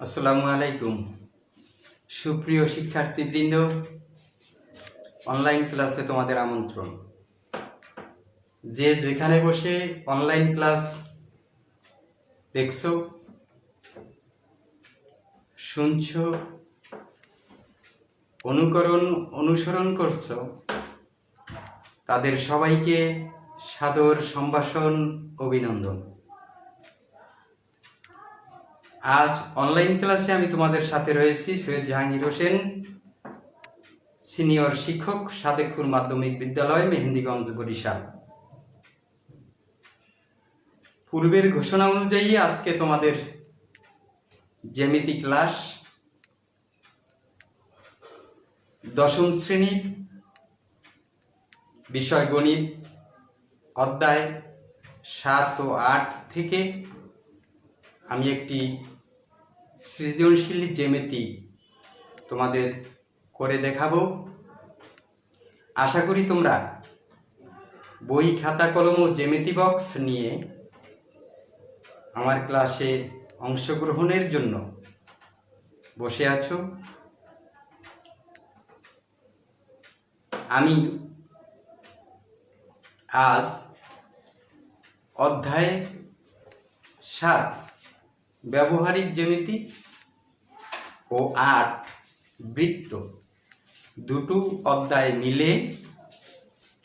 আসসালামু আলাইকুম। সুপ্রিয় শিক্ষার্থীবৃন্দ, অনলাইন ক্লাসে তোমাদের আমন্ত্রণ। যে যেখানে বসে অনলাইন ক্লাস দেখছো, শুনছো, অনুসরণ করছো, তাদের সবাইকে সাদর সম্ভাষণ, অভিনন্দন। আজ অনলাইন ক্লাসে আমি তোমাদের সাথে রয়েছি সৈয়দ জাহাঙ্গীর হোসেন, সিনিয়র শিক্ষক, সাদেকপুর মাধ্যমিক বিদ্যালয়, মেহেন্দিগঞ্জ, বরিশাল। পূর্বের ঘোষণা অনুযায়ী আজকে তোমাদের জ্যামিতি ক্লাস, দশম শ্রেণীর বিষয় গণিত, অধ্যায় 7 ও 8 থেকে আমি একটি সৃজনশীল জ্যামিতি তোমাদের করে দেখাবো। আশা করি তোমরা বই, খাতা, কলম ও জ্যামিতি বক্স নিয়ে আমার ক্লাসে অংশগ্রহণের জন্য বসে আছো। আমি আজ অধ্যায় 7 ব্যবহারিক জ্যামিতি ও 8 বৃত্ত দুটো অধ্যায় মিলে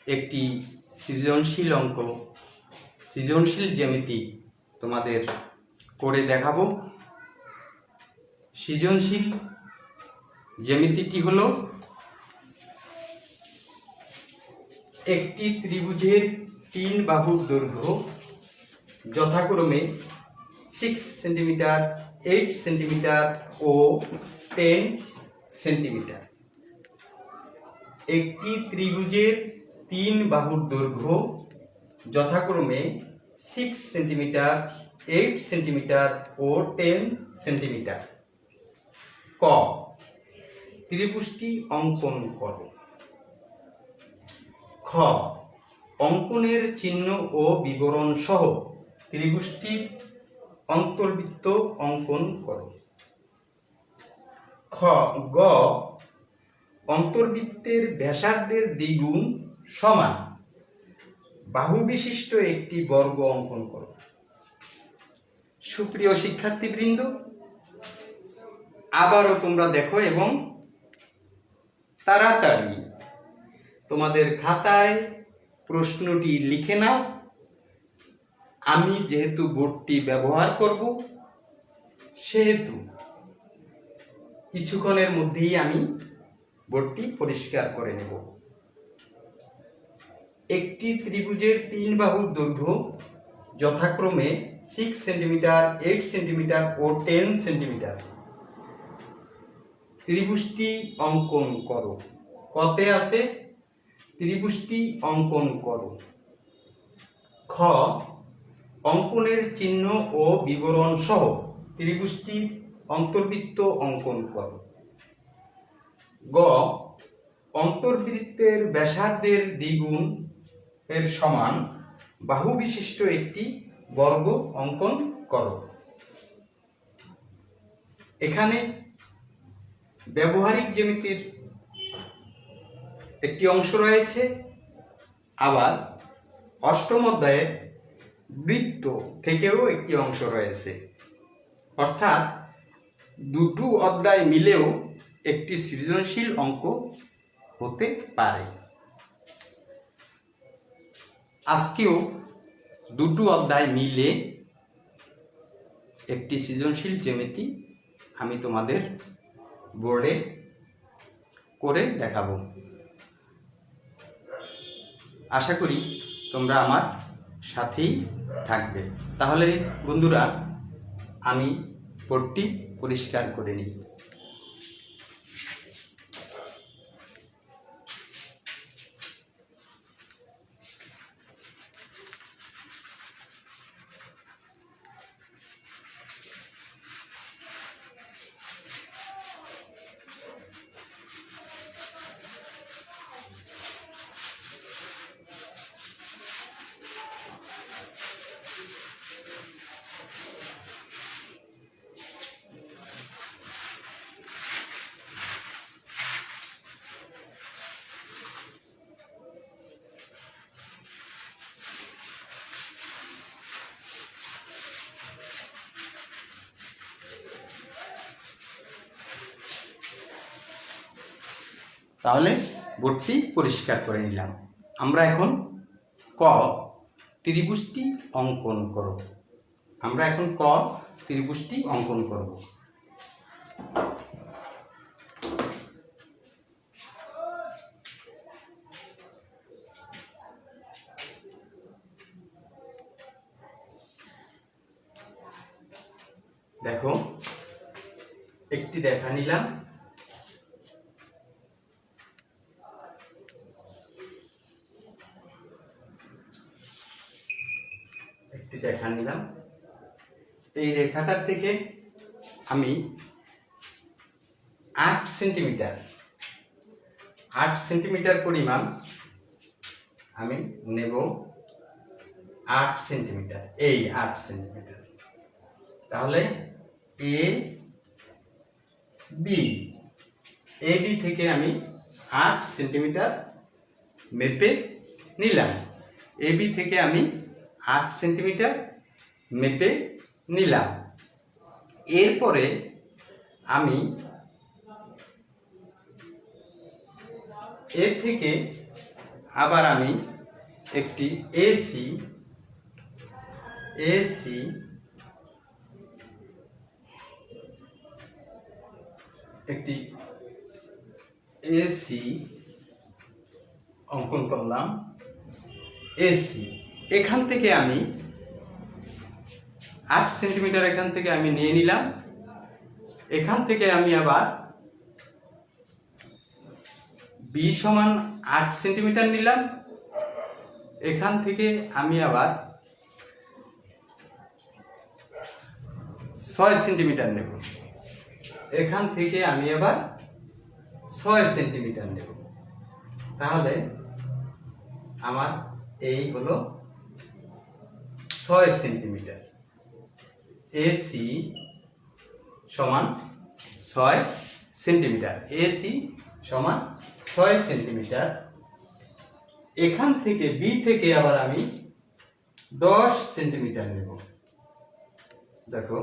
একটি সৃজনশীল জ্যামিতি তোমাদের করে দেখাবো। সৃজনশীল জ্যামিতিটি হলো একটি ত্রিভুজের 3 বাহুর দৈর্ঘ্য যথাক্রমে 6 সেন্টিমিটার, 8 সেন্টিমিটার ও 10 সেন্টিমিটার। একটি ত্রিভুজের 3 বাহুর দৈর্ঘ্য যথাক্রমে 6 সেন্টিমিটার, 8 সেন্টিমিটার ও 10 সেন্টিমিটার। ক, ত্রিভুজটি অঙ্কন করো। খ, অঙ্কনের চিহ্ন ও বিবরণ সহ ত্রিভুজটির অন্তর্বৃত্ত অঙ্কন করো। গ, অন্তর্বৃত্তের ব্যাসার্ধের দ্বিগুণ সমান বাহু বিশিষ্ট একটি বর্গ অঙ্কন করো। সুপ্রিয় শিক্ষার্থীবৃন্দ, আবারও তোমরা দেখো এবং তাড়াতাড়ি তোমাদের খাতায় প্রশ্নটি লিখে নাও। আমি যেহেতু বোর্ডটি ব্যবহার করব, সেহেতু কিছুক্ষণের মধ্যেই আমি বোর্ডটি পরিষ্কার করে নেব। একটি ত্রিভুজের 3 বাহুর দৈর্ঘ্য যথাক্রমে 6 সেন্টিমিটার, 8 সেন্টিমিটার ও 10 সেন্টিমিটার। ত্রিভুজটি অঙ্কন করো। কতে আছে? ত্রিভুজটি অঙ্কন করো। খ, অঙ্কনের চিহ্ন ও বিবরণ সহ ত্রিভুজটির অন্তর্বৃত্ত অঙ্কন করো। গ, অন্তর্বৃত্তের ব্যাসার্ধের দ্বিগুণ এর সমান বাহু বিশিষ্ট একটি বর্গ অঙ্কন করো। এখানে ব্যবহারিক জ্যামিতির একটি অংশ রয়েছে, আবার অষ্টম অধ্যায়ের বৃত্ত থেকেও একটি অংশ রয়েছে। অর্থাৎ দুটো অধ্যায় মিলেও একটি সৃজনশীল অঙ্ক হতে পারে। আজকেও দুটো অধ্যায় মিলে একটি সৃজনশীল জ্যামিতি আমি তোমাদের বোর্ডে করে দেখাবো। আশা করি তোমরা আমার সাথেই থাকবে। তাহলে বন্ধুরা, আমি বোর্ডটি পরিষ্কার করে নিই। তাহলে বোর্ডটি পরিষ্কার করে নিলাম। আমরা এখন ক ত্রিভুজটি অঙ্কন করব। আমরা এখন ক ত্রিভুজটি অঙ্কন করব। দেখো, একটি রেখা নিলাম, এই রেখাটার থেকে আমি 8 সেন্টিমিটার পরিমাণ আমি নেব। 8 সেন্টিমিটার, এই 8 সেন্টিমিটার। তাহলে এ বি থেকে আমি 8 সেন্টিমিটার মেপে নিলাম। এ বি থেকে আমি 8 সেন্টিমিটার মেপে নিলাম। এরপরে আমি এর থেকে আবার আমি একটি এসি অঙ্কন করলাম। এসি এখান থেকে আমি 8 সেন্টিমিটার এখান থেকে আমি নিয়ে নিলাম। এখান থেকে আমি আবার বি সমান 8 সেন্টিমিটার নিলাম। এখান থেকে আমি আবার 6 সেন্টিমিটার নেব। এখান থেকে আমি আবার 6 সেন্টিমিটার নেব। তাহলে আমার এই হলো 6 সেন্টিমিটার। এসি সমান 6 সেন্টিমিটার। এসি সমান 6 সেন্টিমিটার। এখান থেকে বি থেকে আবার আমি 10 সেন্টিমিটার নেব। দেখো,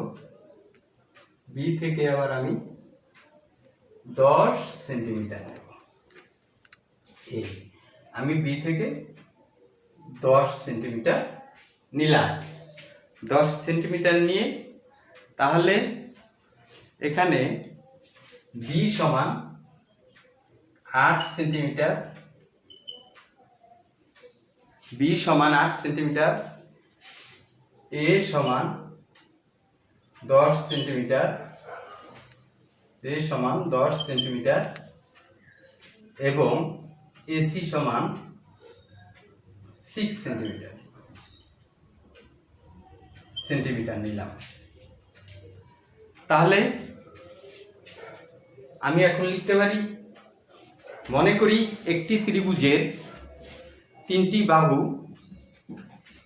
বি থেকে আবার আমি 10 সেন্টিমিটার নেব। আমি বি থেকে 10 সেন্টিমিটার নিলাম। 10 সেন্টিমিটার নিয়ে তাহলে এখানে বি সমান 8 সেন্টিমিটার, বি সমান 8 সেন্টিমিটার, এ সমান 10 সেন্টিমিটার, এ সমান 10 সেন্টিমিটার এবং এসি সমান 6 সেন্টিমিটার নিলাম। তাহলে আমি এখন লিখতে পারি, মনে করি একটি ত্রিভুজের 3টি বাহু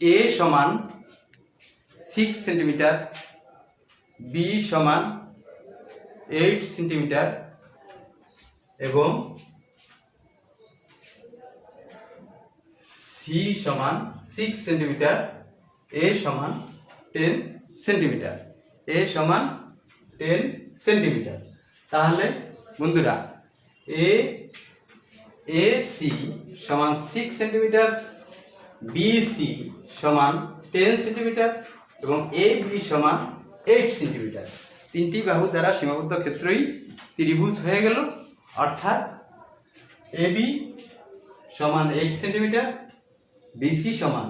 এ সমান 6 সেন্টিমিটার, বি সমান 8 সেন্টিমিটার এবং সি সমান 6 সেন্টিমিটার, এ সমান 10 সেন্টিমিটার, এ সমান 10 সেন্টিমিটার। তাহলে বন্ধুরা এ সি সমান 6 সেন্টিমিটার, বি সি সমান 10 সেন্টিমিটার এবং এ বি সমান 8 সেন্টিমিটার। 3টি বাহু দ্বারা সীমাবদ্ধ ক্ষেত্রই ত্রিভুজ হয়ে গেল। অর্থাৎ এ বি সমান 8 সেন্টিমিটার, বিসি সমান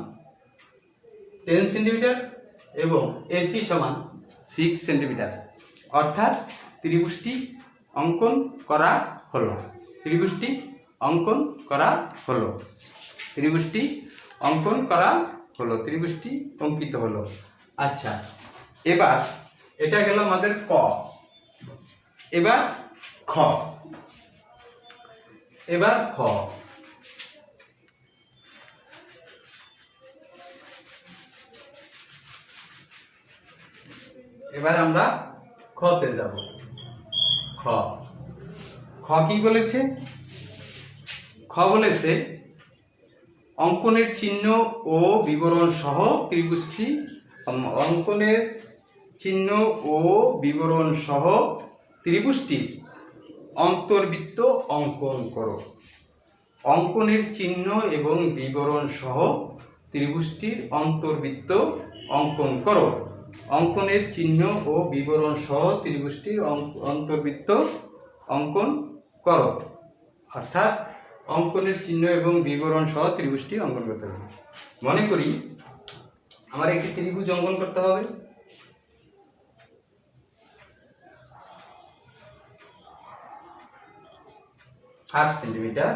10 সেন্টিমিটার এবং এসি সমান 6 সেন্টিমিটার। অর্থাৎ ত্রিভুজটি অঙ্কন করা হলো। ত্রিভুজটি অঙ্কন করা হলো। ত্রিভুজটি অঙ্কন করা হলো। ত্রিভুজটি অঙ্কিত হলো। আচ্ছা, এবার এটা গেল আমাদের ক। এবার খ। এবার খ। এবার আমরা খতে যাব। খ। খ কি বলেছে? খ বলেছে অঙ্কনের চিহ্ন ও বিবরণ সহ ত্রিভুজটি, অঙ্কনের চিহ্ন ও বিবরণ সহ ত্রিভুজটির অন্তর্বৃত্ত অঙ্কন করো। অঙ্কনের চিহ্ন এবং বিবরণ সহ ত্রিভুজটির অন্তর্বৃত্ত অঙ্কন করো। অঙ্কনের চিহ্ন ও বিবরণ সহ ত্রিভুজটির অন্তর্বৃত্ত অঙ্কন করো। অর্থাৎ অঙ্কনের চিহ্ন এবং বিবরণ সহ ত্রিভুজটি অঙ্কন করতে হবে। মনে করি আমার একটি ত্রিভুজ অঙ্কন করতে হবে। হাফ সেন্টিমিটার,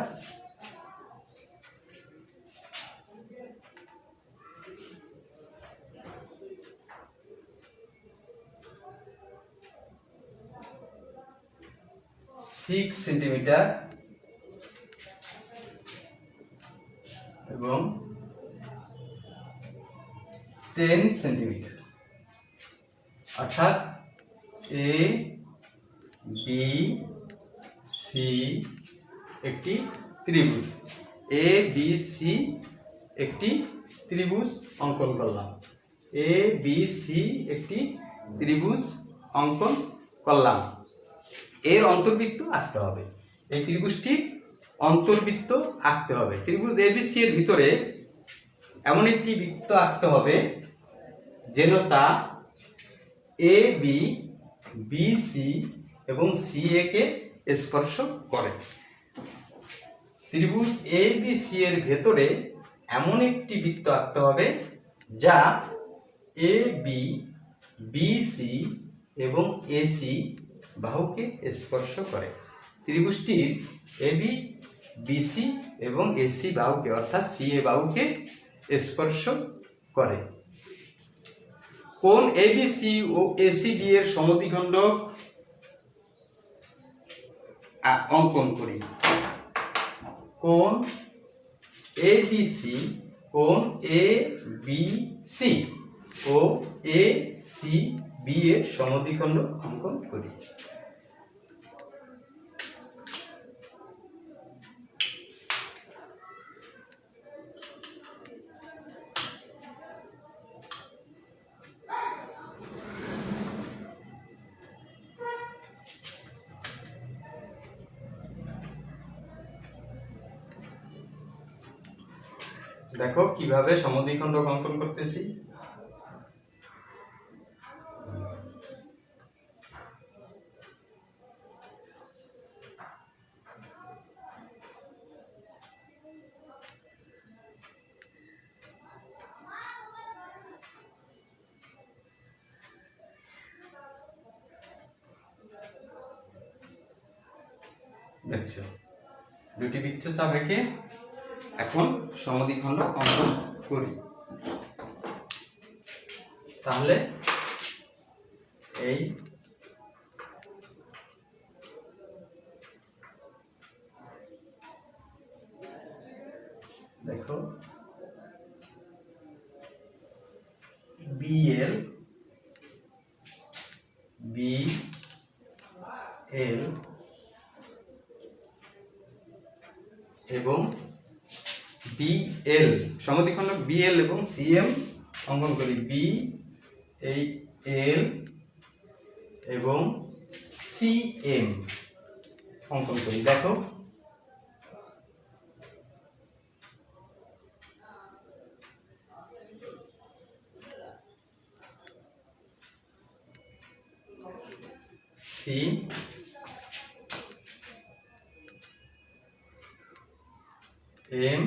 সিক্স সেন্টিমিটার এবং 10 সেন্টিমিটার। অর্থাৎ এ বি সি একটি ত্রিভুজ, এ বি সি একটি ত্রিভুজ অঙ্কন করলাম। এ বি সি একটি ত্রিভুজ অঙ্কন করলাম। এর অন্তর্বৃত্ত আঁকতে হবে। এই ত্রিভুজটির অন্তর্বৃত্ত আঁকতে হবে। ত্রিভুজ এবিসি এর ভিতরে এমন একটি বৃত্ত আঁকতে হবে যেন তা এ বি, বি সি এবং সি এ কে স্পর্শ করে। ত্রিভুজ এ বি সি এর ভেতরে এমন একটি বৃত্ত আঁকতে হবে যা এ বি, বি সি এবং এসি বাহুকে স্পর্শ করে। ত্রিভুজটির এ বি, বি সি এবং এসি বাহুকে অর্থাৎ সি এ বাহুকে স্পর্শ করে। কোণ এবিসি ও এসিবি এর সমদ্বিখণ্ড অঙ্কন করি। কোণ এবিসি, কোণ এ বি সি ও এ সি বি এর সমদ্বিখণ্ড অঙ্কন করি। দেখো কিভাবে সমদ্বিখণ্ড অঙ্কন করতেছি। দেখছো দুটি বৃত্তচাপ এঁকে এখন সমদ্বিখণ্ড অঙ্কন করি। তাহলে এই দেখো বিএল, বিএল এবং বিএল সমদ্বিখণ্ড বিএল এবং সিএম অঙ্কন করি। বি এই এল এবং সিএম অঙ্কন করি। দেখো সি এম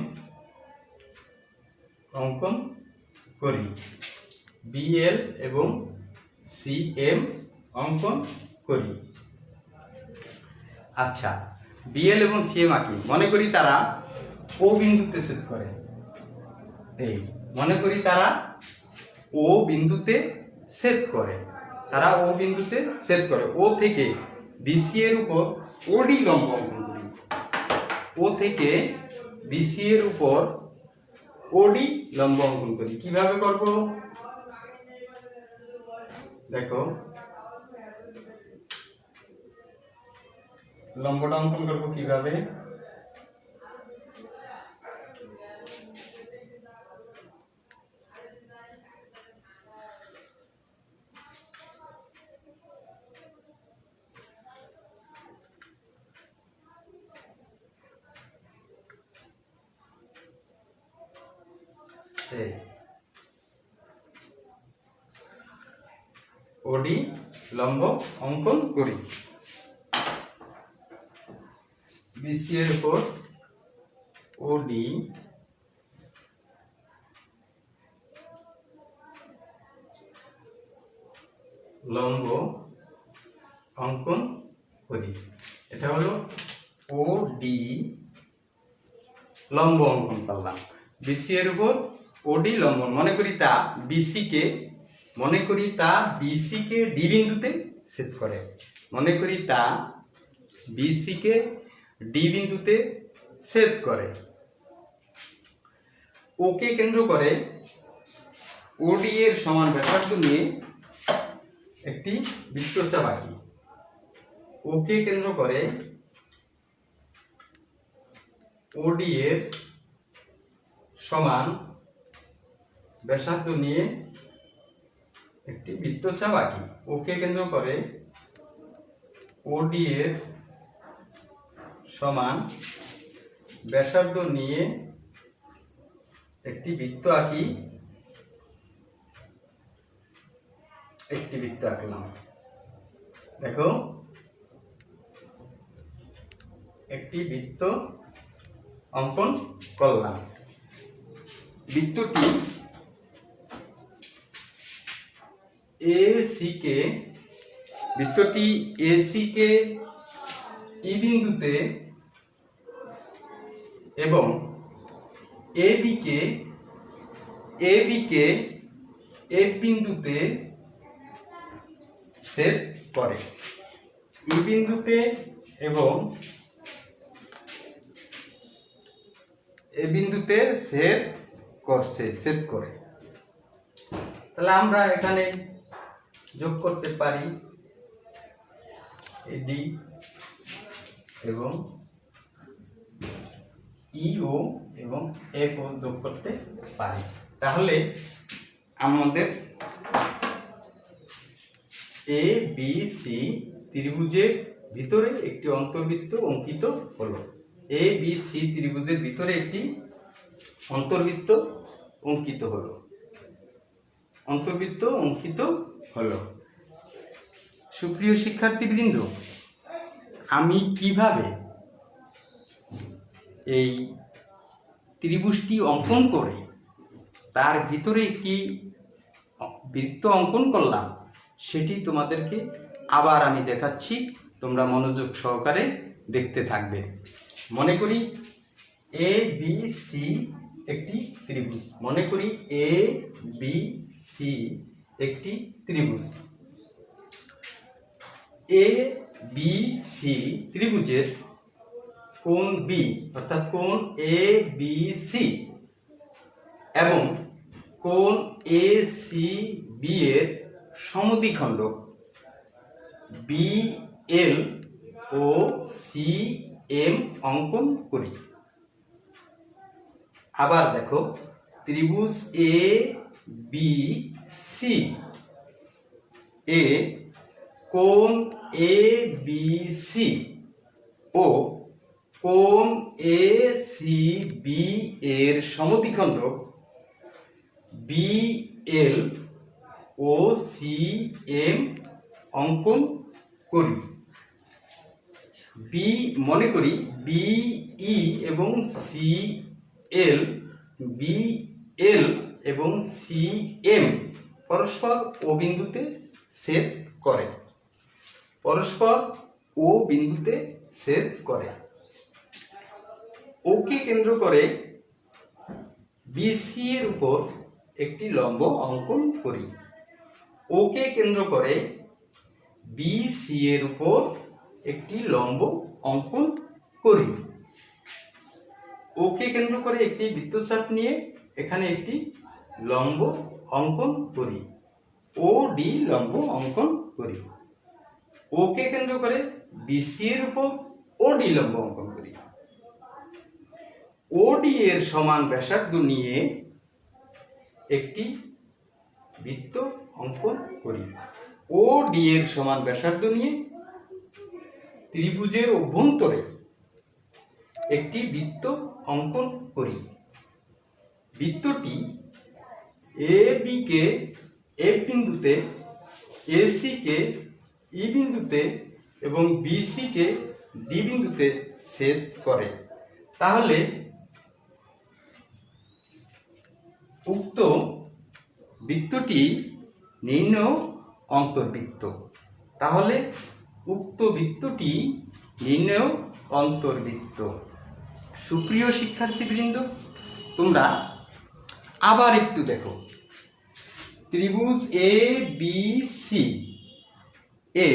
অঙ্কন করি। বিএল এবং সিএম অঙ্কন করি। আচ্ছা, বিএল এবং সিএম আঁকি। মনে করি তারা ও বিন্দুতে ছেদ করে। এই মনে করি তারা ও বিন্দুতে ছেদ করে। তারা ও বিন্দুতে ছেদ করে। ও থেকে বিসি এর উপর ওডি লম্ব অঙ্কন করি। ও থেকে বিসি এর উপর ওডি লম্ব অঙ্কন করি। কিভাবে করব দেখো, লম্বটা অঙ্কন করব কিভাবে। এই ওডি লম্ব অঙ্কন করি। বিসি এর উপর ওডি লম্ব অঙ্কন করি। এটা হলো ওডি লম্ব অঙ্কন করলাম। বিসি এর উপর ওডি লম্ব, মনে করি তা বিসি কে ডি বিন্দুতে ছেদ করে। মনে করি তা বিসি কে ডি বিন্দুতে ছেদ করে। ওকে কেন্দ্র করে ওডি এর সমান ব্যাসার্ধ নিয়ে একটি বৃত্তচাপ আঁকি। ওকে কেন্দ্র করে ওডি এর সমান ব্যাসার্ধ নিয়ে একটি বৃত্তচাপ আঁকি। ওকে কেন্দ্র করে ওডি এর সমান ব্যাসার্ধ নিয়ে একটি বৃত্ত আঁকি। একটি বৃত্ত আঁকলাম। দেখো, একটি বৃত্ত অঙ্কন করলাম। বৃত্তটি এসি কে ই বিন্দুতে এবং এবি কে এফ বিন্দুতে ছেদ করে। ই বিন্দুতে এবং এ বিন্দুতে ছেদ করে। তাহলে আমরা এখানে যোগ করতে পারি ডি এবং ইও এবং এফ ও যোগ করতে পারি। তাহলে আমাদের এ বি সি ত্রিভুজের ভিতরে একটি অন্তর্বৃত্ত অঙ্কিত হলো। এ বি সি ত্রিভুজের ভিতরে একটি অন্তর্বৃত্ত অঙ্কিত হলো। সুপ্রিয় শিক্ষার্থীবৃন্দ, আমি কিভাবে এই ত্রিভুজটি অঙ্কন করে তার ভিতরে একটি বৃত্ত অঙ্কন করলাম সেটি তোমাদেরকে আবার আমি দেখাচ্ছি, তোমরা মনোযোগ সহকারে দেখতে থাকবে। মনে করি এ বি সি একটি ত্রিভুজ। মনে করি এ বি সি একটি ত্রিভুজ। এ বি সি ত্রিভুজের কোণ বি অর্থাৎ কোণ এ বি সি এবং কোণ এ সি বি এর সমদ্বিখণ্ড বি এল ও সি এম অঙ্কন করি। আবার দেখো, ত্রিভুজ এ বি সি এ কোণ এ বি সি ও কোণ এ সি বি এর সমদ্বিখণ্ড বি এল ও সি এম অঙ্কন করি। মনে করি বি ই এবং সি এল এবং সি এম পরস্পর ও বিন্দুতে ছেদ করে। ওকে কেন্দ্র করে বিসি এর উপর একটি লম্ব অঙ্কন করি। ওকে কেন্দ্র করে বিসি এর উপর একটি লম্ব অঙ্কন করি। ওকে কেন্দ্র করে একটি বৃত্তচাপ নিয়ে এখানে একটি লম্ব অঙ্কন করি। ও ডি লম্ব অঙ্কন করি। ওকে কেন্দ্র করে বিসি এর উপর ওডি লম্ব অঙ্কন করি। ওডি এর সমান ব্যাসার্ধ নিয়ে একটি বৃত্ত অঙ্কন করি। ওডি এর সমান ব্যাসার্ধ নিয়ে ত্রিভুজের অভ্যন্তরে একটি বৃত্ত অঙ্কন করি। বৃত্তটি এ বি কে এফ বিন্দুতে, এসি কে ই বিন্দুতে এবং বিসি কে ডি বিন্দুতে ছেদ করে। তাহলে উক্ত বৃত্তটি নিম্ন অন্তর্বৃত্ত। তাহলে উক্ত বৃত্তটি নিম্ন অন্তর্বৃত্ত। সুপ্রিয় শিক্ষার্থীবৃন্দ, তোমরা আবার একটু দেখো, ত্রিভুজ এ বি সি এ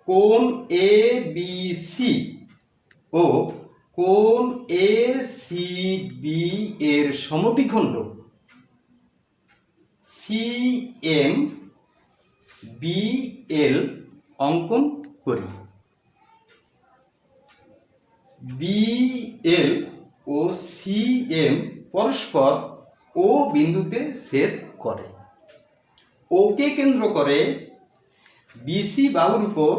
কোণ এ বি সি ও কোণ এ সি বি এর সমদ্বিখণ্ড সি এম বি এল অঙ্কন করি। বি এল ও সি এম পরস্পর ও বিন্দুতে ছেদ করে। ওকে কেন্দ্র করে বিসি বাহুর উপর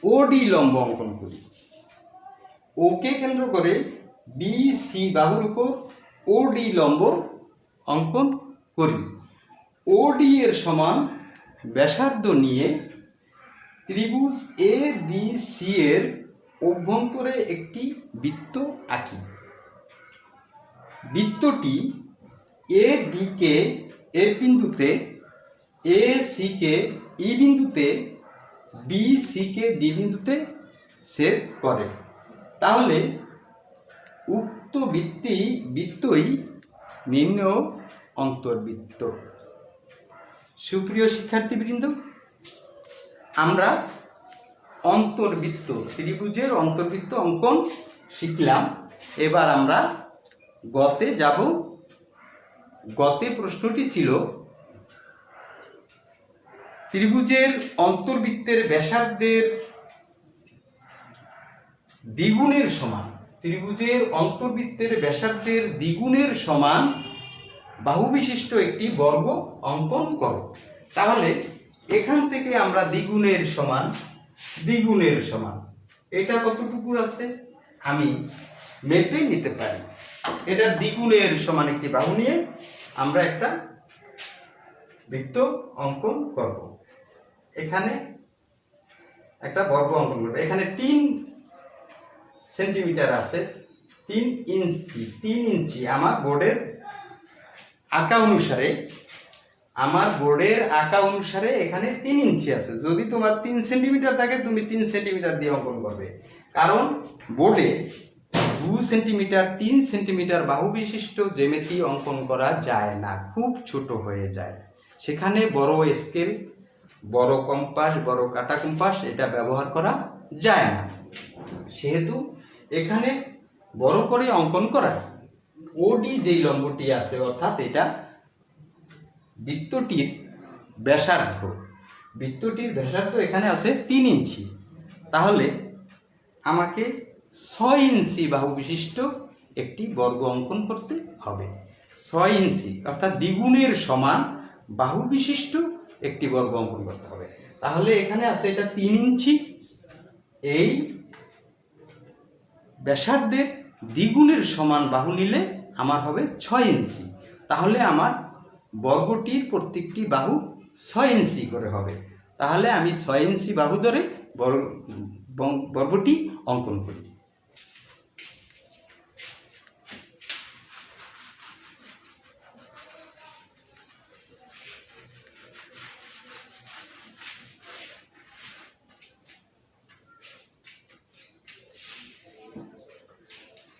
ওডি লম্ব অঙ্কন করি। ওকে কেন্দ্র করে বিসি বাহুর উপর ওডি লম্ব অঙ্কন করি। ওডি এর সমান ব্যাসার্ধ নিয়ে ত্রিভুজ এ বি সি এর অভ্যন্তরে একটি বৃত্ত আঁকি। বৃত্তটি এ বি কে এ বিন্দুতে, এ সি কে ই বিন্দুতে, বি সি কে ডি বিন্দুতে ছেদ করে। তাহলে উক্ত বৃত্তই নিম্ন অন্তর্বৃত্ত। সুপ্রিয় শিক্ষার্থীবৃন্দ, আমরা অন্তর্বৃত্ত, ত্রিভুজের অন্তর্বৃত্ত অঙ্কন শিখলাম। এবার আমরা গতে যাব। গতে প্রশ্নটি ছিল ত্রিভুজের অন্তর্বৃত্তের ব্যাসার্ধের দ্বিগুণের সমান, ত্রিভুজের অন্তর্বৃত্তের ব্যাসার্ধের দ্বিগুণের সমান বাহু বিশিষ্ট একটি বর্গ অঙ্কন করো। তাহলে এখান থেকে আমরা দ্বিগুণের সমান এটা কতটুকু আছে আমি মেপে নিতে পারি। এটা দ্বিগুণের সমান একটি বাহু নিয়ে আমরা একটা বৃত্ত অঙ্কন করব। এখানে একটা বর্গ অঙ্কন করব। এখানে 3 সেন্টিমিটার আছে, 3 ইঞ্চি আমার বোর্ডের আঁকা অনুসারে এখানে 3 ইঞ্চি আছে। যদি তোমার 3 সেন্টিমিটার থাকে তুমি 3 সেন্টিমিটার দিয়ে অঙ্কন করবে, কারণ বোর্ডে 2 সেন্টিমিটার 3 সেন্টিমিটার বাহু বিশিষ্ট জ্যামিতি অঙ্কন করা যায় না, খুব ছোট হয়ে যায়। সেখানে বড় স্কেল, বড় কম্পাস, বড় কাটা কম্পাস এটা ব্যবহার করা যায় না। সেহেতু এখানে বড় করে অঙ্কন করায় ওডি যেই লম্বটি আছে, অর্থাৎ এটা বৃত্তটির ব্যাসার্ধ এখানে আছে 3 ইঞ্চি। তাহলে আমাকে 6 ইঞ্চি বাহু বিশিষ্ট একটি বর্গ অঙ্কন করতে হবে। 6 ইঞ্চি অর্থাৎ দ্বিগুণের সমান বাহু বিশিষ্ট একটি বর্গ অঙ্কন করতে হবে। তাহলে এখানে আছে এটা 3 ইঞ্চি, এই ব্যাসার্ধের দ্বিগুণের সমান বাহু নিলে আমার হবে 6 ইঞ্চি। তাহলে আমার বর্গটির প্রত্যেকটি বাহু 6 ইঞ্চি করে হবে। তাহলে আমি 6 ইঞ্চি বাহু ধরে বর্গটি অঙ্কন করি।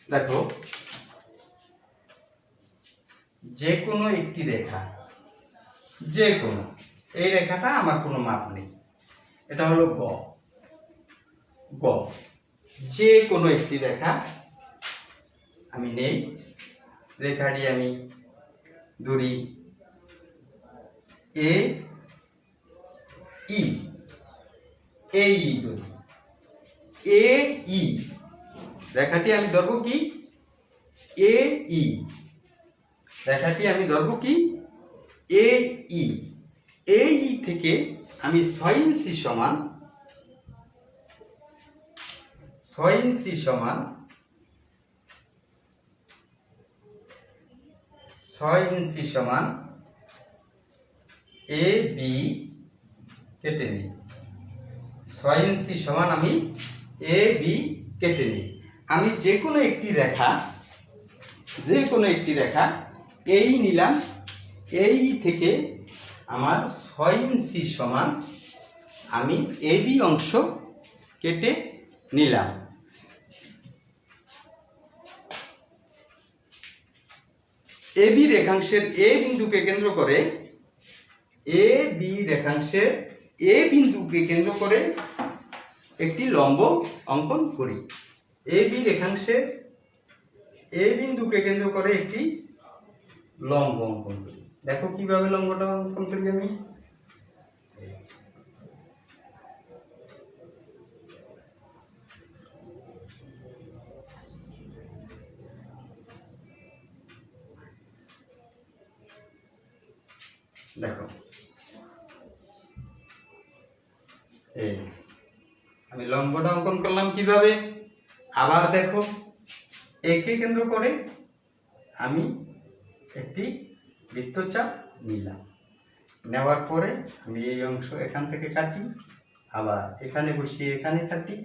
দেখো, যে কোনো একটি রেখা, এই রেখাটা আমার কোনো মাপ নেই, এটা হলো গ। যে কোনো একটি রেখা আমি নেই, রেখাটি আমি ধরি এ ই ধরি এ ই, রেখাটি আমি ধরব কি এ ই, রেখাটি আমি ধরব কি এ ই। এই থেকে আমি 6 ইঞ্চি সমান 6 ইঞ্চি সমান 6 ইঞ্চি সমান এ বি কেটে নিই, 6 ইঞ্চি সমান আমি এ বি কেটে নিই। আমি যে কোনো একটি রেখা এই নিলাম, এই থেকে আমার 6 ইঞ্চি সমান আমি এ বি অংশ কেটে নিলাম। এ বি রেখাংশের এ বিন্দুকে কেন্দ্র করে একটি লম্ব অঙ্কন করি। এ বি রেখাংশের এ বিন্দুকে কেন্দ্র করে একটি লম্ব অঙ্কন করি। দেখো কিভাবে লম্বটা অঙ্কন করি আমি। দেখো আমি লম্বটা অঙ্কন করলাম কিভাবে। আবার দেখো, একে কেন্দ্র করে আমি একটি বৃত্তচাপ নিলাম, নেওয়ার পরে আমি এই অংশ এখান থেকে কাটি, আবার এখানে বসিয়ে এখানে কাটি,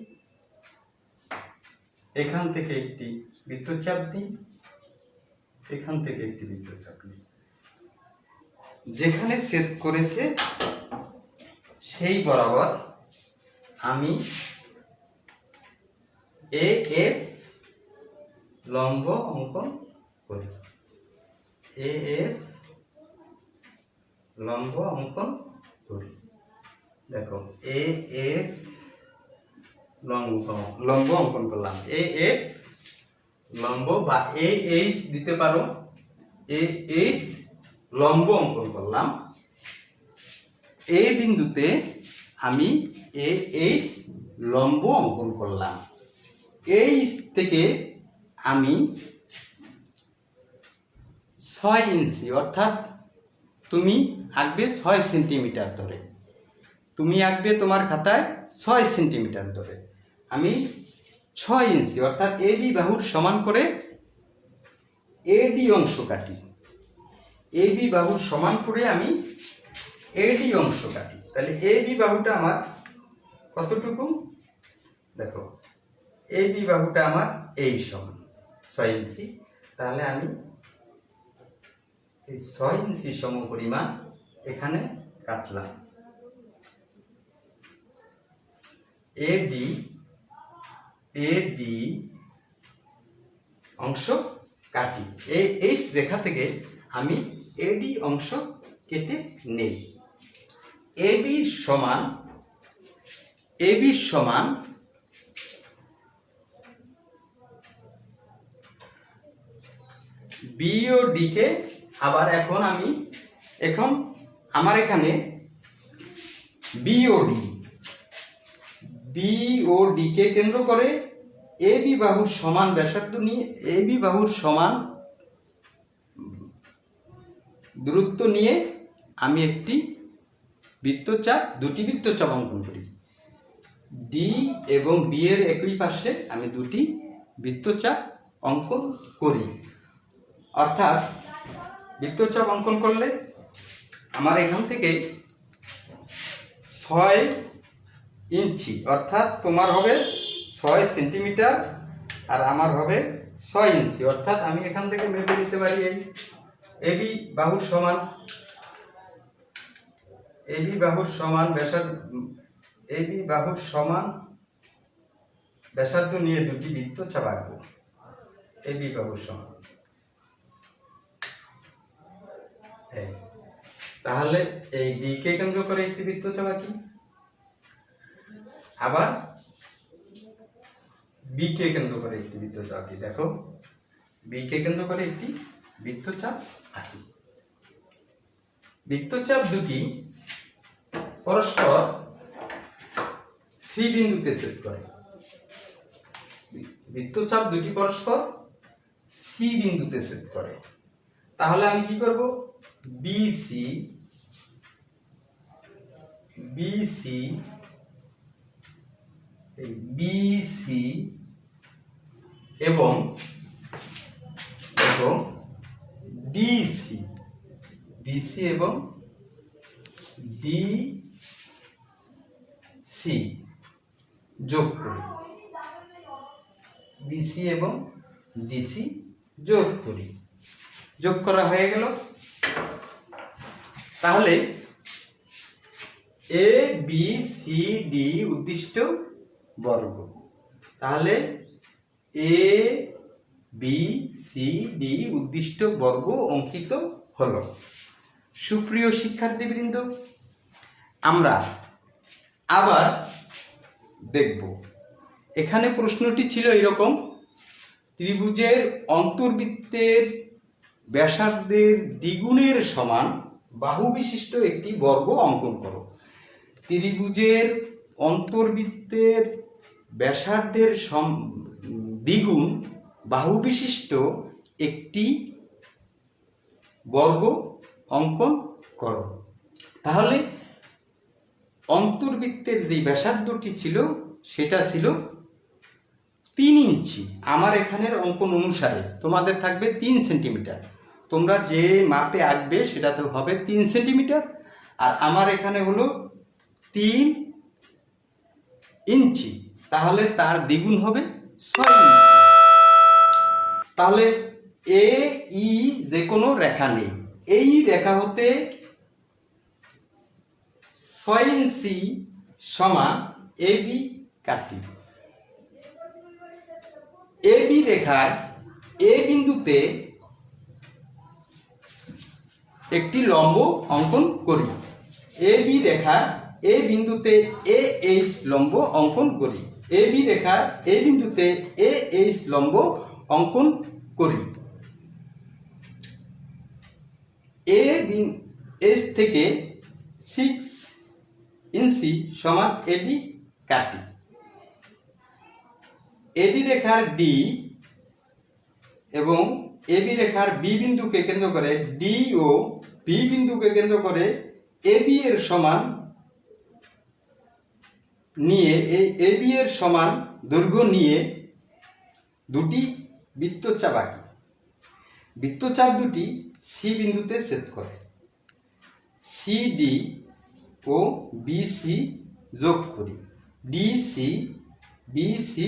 এখান থেকে একটি বৃত্তচাপ দিই, এখান থেকে একটি বৃত্তচাপ নিই। যেখানে ছেদ করেছে সেই বরাবর আমি এ এফ লম্ব অঙ্কন করি। এ এফ লম্ব অঙ্কন করি। দেখো এ এফ লম্ব অঙ্কন করলাম। এ এফ লম্ব বা এ এইচ দিতে পারো, এ এইচ লম্ব অঙ্কন করলাম। এ বিন্দুতে আমি এ এইচ লম্ব অঙ্কন করলাম। এইচ থেকে আমি 6 ইঞ্চি, অর্থাৎ তুমি আঁকবে 6 সেন্টিমিটার ধরে, তুমি আঁকবে তোমার খাতায় 6 সেন্টিমিটার ধরে। আমি 6 ইঞ্চি অর্থাৎ এ বি বাহুর সমান করে এডি অংশ কাটি। এ বি বাহুর সমান করে আমি এডি অংশ কাটি। তাহলে এ বি বাহুটা আমার কতটুকু? দেখো এ বি বাহুটা আমার এই সমান 6 ইঞ্চি। তাহলে আমি এই 6 ইঞ্চি সম পরিমাণ এখানে কাটলাম। এ বি অংশ কাটি। এই রেখা থেকে আমি এডি অংশ কেটে নেই। এ বি সমান বি ও ডি কে আবার এখন আমার এখানে বিওডি কে কেন্দ্র করে এ বি বাহুর সমান ব্যাসার্ধ নিয়ে, এ বি বাহুর সমান দূরত্ব নিয়ে আমি একটি বৃত্তচাপ, দুটি বৃত্তচাপ অঙ্কন করি। ডি এবং বি এর একই পাশে আমি দুটি বৃত্তচাপ অঙ্কন করি। অর্থাৎ বৃত্তচাপ অঙ্কন করলে আমার এখান থেকে 6 ইঞ্চি, অর্থাৎ তোমার হবে 6 সেন্টিমিটার আর আমার হবে 6 ইঞ্চি, অর্থাৎ আমি এখান থেকে মেপে নিতে পারি এই এ বি বাহুর সমান ব্যাসার্ধ নিয়ে দুটি বৃত্তচাপ আঁকবো। এ বি বাহুর সমান, তাহলে এই বি কে কেন্দ্র করে একটি বৃত্তচাপ আঁকি, আবার বি কে কেন্দ্র করে একটি বৃত্তচাপ আঁকি। দেখো বি কে কেন্দ্র করে একটি বৃত্তচাপ আঁকি। বৃত্তচাপ দুটি পরস্পর সি বিন্দুতে ছেদ করে। বৃত্তচাপ দুটি পরস্পর সি বিন্দুতে ছেদ করে। তাহলে আমি কি করব? বিসি এবং ডিসি, বিসি এবং বি সি যোগ করি, বিসি এবং ডিসি যোগ করি। যোগ করা হয়ে গেল। তাহলে এ বি সি ডি উদ্দিষ্ট বর্গ, তাহলে এ বি সি ডি উদ্দিষ্ট বর্গ অঙ্কিত হলো। সুপ্রিয় শিক্ষার্থীবৃন্দ, আমরা আবার দেখব। এখানে প্রশ্নটি ছিল এরকম, ত্রিভুজের অন্তর্বৃত্তের ব্যাসার্ধের দ্বিগুণের সমান বাহু বিশিষ্ট একটি বর্গ অঙ্কন করো। ত্রিভুজের অন্তর্বৃত্তের ব্যাসার্ধের দ্বিগুণ বাহু বিশিষ্ট একটি বর্গ অঙ্কন করো। তাহলে অন্তর্বৃত্তের যে ব্যাসার্ধটি ছিল সেটা ছিল 3 ইঞ্চি। আমার এখানের অঙ্কন অনুসারে তোমাদের থাকবে 3 সেন্টিমিটার। তোমরা যে মাপে আঁকবে সেটা তো হবে 3 সেন্টিমিটার, আর আমার এখানে হলো 3 ইঞ্চি, তাহলে তার দ্বিগুণ হবে 6 ইঞ্চি। তাহলে এ ই যে কোনো রেখা নেই, এই রেখা হতে 6 ইঞ্চি সমান এ বি কাটি। এ বি রেখার এ বিন্দুতে একটি লম্ব অঙ্কন করি। এ বি রেখার এ বিন্দুতে এ এইচ লম্ব অঙ্কন করি। এ বি রেখার এ বিন্দুতে এ এইচ লম্ব অঙ্কন করি। এ এইচ থেকে 6 ইঞ্চি সমান এডি কাটি। এডি রেখার ডি এবং এবি রেখার বি বিন্দুকে কেন্দ্র করে, ডি ও বি বিন্দুকে কেন্দ্র করে এবি এর সমান নিয়ে, এই এবি এর সমান দৈর্ঘ্য নিয়ে দুটি বৃত্তচাপ আঁকি। বৃত্তচাপ দুটি সি বিন্দুতে ছেদ করে। সি ডি ও বিসি যোগ করি, ডিসি বিসি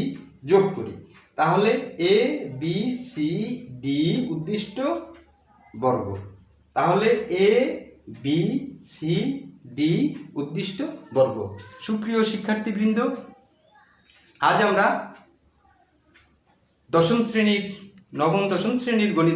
যোগ করি। তাহলে এ বি সি ডি উদ্দিষ্ট বর্গ। তাহলে এ বি সি ডি উদ্দিষ্ট বর্গ। সুপ্রিয় শিক্ষার্থীবৃন্দ, আজ আমরা নবম দশম শ্রেণীর গণিত